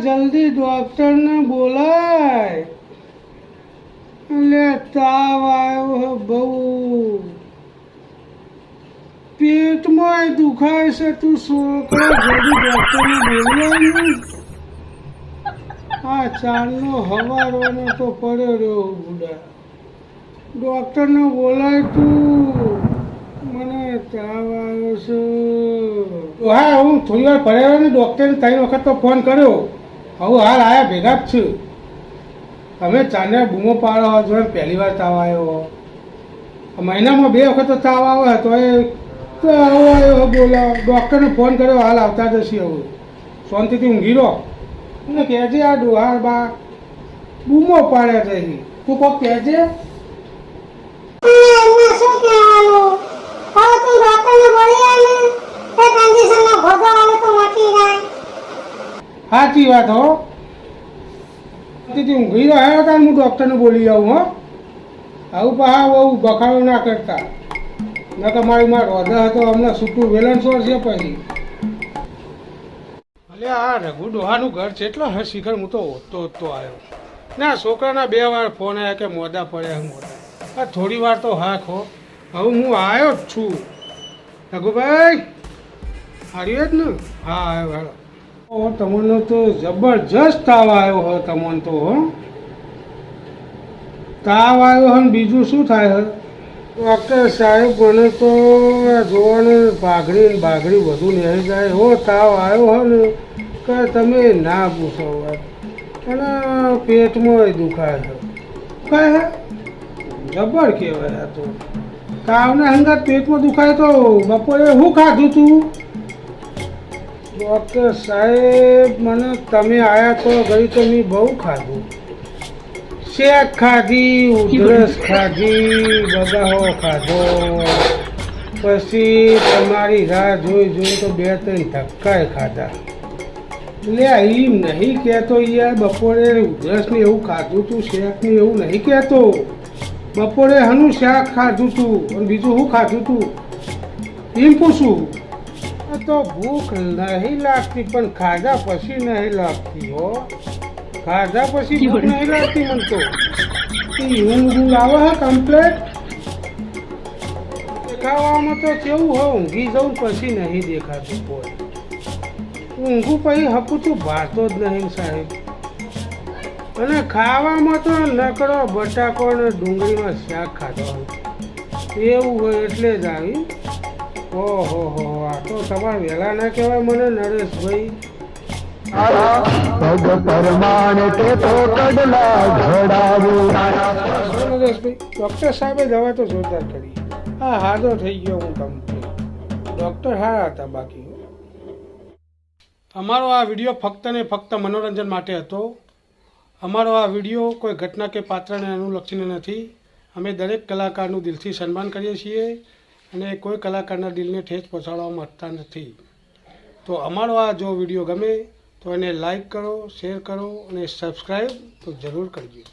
જલ્દી ડોક્ટરને બોલાય. એટલે તાવ આવ્યો બહુ, પેટમાં દુખાય છે. તું છોકરા જલ્દી ડોક્ટરને બોલાય ને. આ ચારનો હવારવાનો તો પડ્યો રહ્યો બુડા. ડોક્ટરને બોલાય તું, મને તાવ આવ્યો છે. હા હું થોડી વાર પડ્યો ને ડૉક્ટરને 3 વખત તો ફોન કર્યો. હવે હાલ આયા ભેગા જ છું. તમે ચાંદે બૂમો પાડો છો ને પહેલી વાર તાવ આવ્યો. મહિનામાં 2 વખત તો તાવ આવે તો એ તો આવ્યો બોલા. ડૉક્ટરને ફોન કર્યો, હાલ આવતા જશે. હવે શાંતિથી ઊંઘી રહો ને કહેજે આ ડોહાર બા બૂમો પાડ્યા છે. તું કોક કહેજે. સાચી વાત હો. ઊંઘી રહ્યો હતા હું ડૉક્ટરને બોલી આવું. હો આવું પા બહુ બખાડો ના કરતા. ના તમારી માં રોધા હતો અમને છૂટું વેલણ છોડ છે પછી. એટલે આ રઘુ ડોહાનું ઘર છે એટલો હર શિખર હું તો ઓતો આવ્યો. ના છોકરાના 2 વાર ફોન આવ્યા કે મોડા પડ્યા મોડા. આ થોડી વાર તો હા ખો. હવે હું આવ્યો જ છું. રઘુભાઈ આવ્યો જ ને? હા આવ્યો હાલો. તમને તો જબરજસ્ત તાવ આવ્યો હો. તમને તો હો તાવ આવ્યો હોય ને બીજું શું થાય? ડૉક્ટર સાહેબ મને તો જોવાનું ભાગડી બધું નહીં જાય. હો તાવ આવ્યો હોય ને કે તમે ના પૂછો. અને પેટમાં દુખાય છે. કાંઈ જબર કહેવાય. આ તો તાવના હંગાત પેટમાં દુખાય તો બપોરે શું ખાધું તું? ડૉક્ટર સાહેબ મને તમે આવ્યા તો ગઈ તો મેં બહુ ખાધું. શેક ખાધી, ઉધરસ ખાધી, બગાહો ખાધો. પછી તમારી રાહ જોઈ તો 2-3 ધક્કાએ ખાધા. એટલે એમ નહીં કહેતો યાર. બપોરે ઉધરસ ને એવું ખાધું તું, શેક ને એવું નહીં કહેતો. બપોરે હનું શાક ખાધું તું અને બીજું શું ખાધું તું એમ પૂછું. તો ભૂખ નહીં લાગતી પણ ખાધા પછી નહીં લાગતી. હો ખાધા પછી ભૂખ નહીં લાગતી મને તો. ઊંઘ આવે હે કમ્પ્લેટ. દેખાવામાં તો કેવું હોય, ઊંઘી જવું પછી નહીં દેખાતું કોઈ. ઊંઘું પછી હપુતું ભાતો જ નહીં સાહેબ. અને ખાવામાં તો નકરો બટાકો ને ડુંગળીમાં શાક ખાધો એવું હોય એટલે જ આવી. ઓહો હો આ તો તમારે વહેલા ના કહેવાય મને નરેશભાઈ. નરેશભાઈ ડૉક્ટર સાહેબે દવા તો જોરદાર કરી. હા હાજો થઈ ગયો હું કમ્પ્લીટ. ડૉક્ટર સારા હતા. બાકી અમારો આ વિડીયો ફક્ત ને ફક્ત મનોરંજન માટે હતો. અમારો આ વિડીયો કોઈ ઘટના કે પાત્રને અનુલક્ષીને નથી. અમે દરેક કલાકારનું દિલથી સન્માન કરીએ છીએ અને કોઈ કલાકારના દિલને ઠેસ પહોંચાડવા માંગતા નથી. તો અમારો આ જો વિડીયો ગમે તો એને લાઈક કરો, શેર કરો અને સબસ્ક્રાઈબ તો જરૂર કરજો.